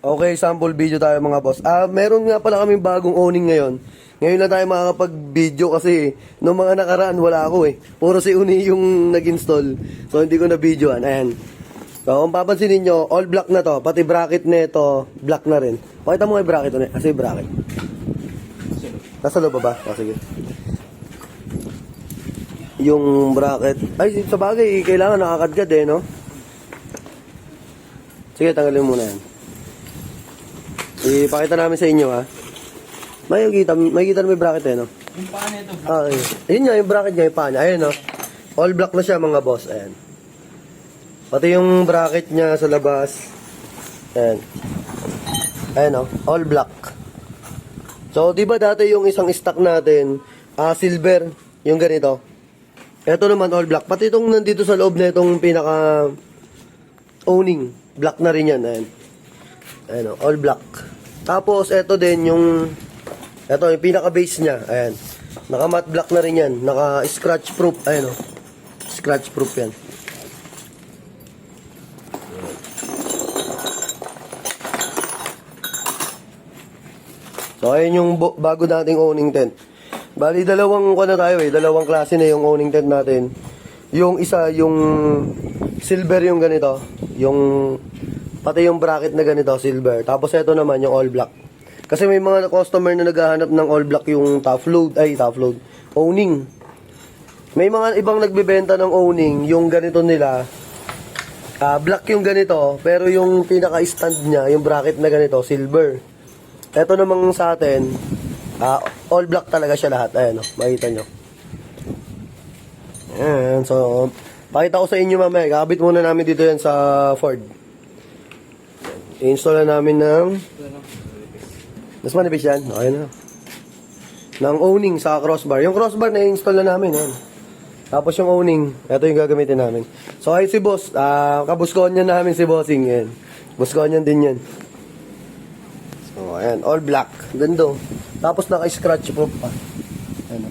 Okay, sample video tayo mga boss. Meron nga pala kaming bagong owning ngayon. Ngayon lang tayo makakapag-video kasi nung mga nakaraan wala ako eh. Puro si Uni yung nag-install. So hindi ko na videoan. Ayan. So kung papansin niyo, all black na to. Pati bracket nito, black na rin. Pakita mo kay bracket Uni. Kasi bracket. Nasa loob ba? Sige. Yung bracket. Ay, sa bagay, kailangan nakakadkad eh, no? Sige, tanggalin muna yan. Ipakita namin sa inyo ha. May kita na may bracket eh no. Yung paa nito. Ayun nga yung bracket niya, yung paa niya. Ayun no. All black na siya mga boss. Ayan. Pati yung bracket niya sa labas. Ayan. Ayan no. All black. So di ba dati yung isang stock natin, silver, yung ganito. Ito naman all black. Pati itong nandito sa loob na itong pinaka owning, black na rin yan. Ayan. Ayan o, all black. Tapos, ito din yung pinaka-base niya. Ayan. Naka-matte black na rin yan. Naka-scratch proof. Ayan o. Scratch proof yan. So, ayan yung bago nating owning tent. Bali, dalawang klase na yung owning tent natin. Yung isa, yung silver yung ganito. Pati yung bracket na ganito, silver. Tapos ito naman yung all black. Kasi may mga customer na naghahanap ng all black yung top load, owning. May mga ibang nagbebenta ng owning, yung ganito nila, black yung ganito, pero yung pinaka-stand niya, yung bracket na ganito, silver. Ito namang sa atin, all black talaga siya lahat. Ayan o, makita nyo. Ayan, so, pakita ko sa inyo mamaya. Kakabit muna namin dito yan sa Ford. I-install na namin ng mas manipis yan. Okay na. Ng owning sa crossbar. Yung crossbar na-install na namin. Yan. Tapos yung owning, ito yung gagamitin namin. So ay si boss, kabuskon niya namin si bossing. Yan. Buskon niya din yan. So ayan, all black. Gando. Tapos naka-scratch proof pa. Ayan.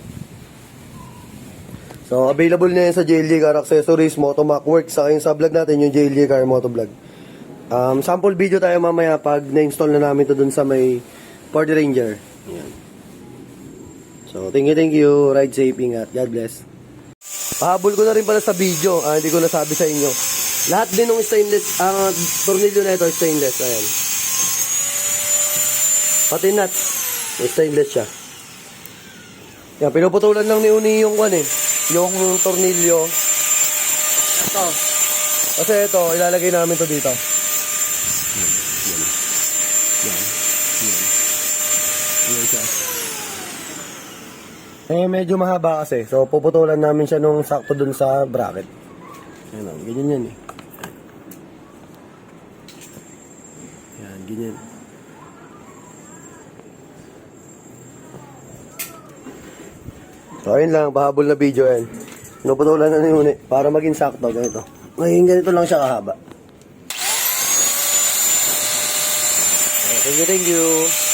So available na yan sa JLG Car Accessories, Motomac Works. Saka yung sa vlog natin, yung JLG Car Motovlog. Sample video tayo mamaya pag na-install na namin to dun sa may Ford Ranger. Ayan. So, thank you. Ride safe, ingat. God bless. Pahabol ko na rin pala sa video. Hindi ko nasabi sa inyo. Lahat din ng stainless, tornilyo na ito stainless. Ayan. Pati nut, stainless siya. Yan, pinuputulan lang ni Uni yung yung tornilyo. Ito. Kasi ito, ilalagay namin to dito. Medyo mahaba kasi. So, puputulan namin siya nung sakto dun sa bracket. Ayan o, ganyan yan eh. Ayan, ganyan. So, ayun lang, pahabol na video yan. Pinuputulan na ni Uni para maging sakto, ganito. Ngayon, ganito lang siya kahaba. Thank you.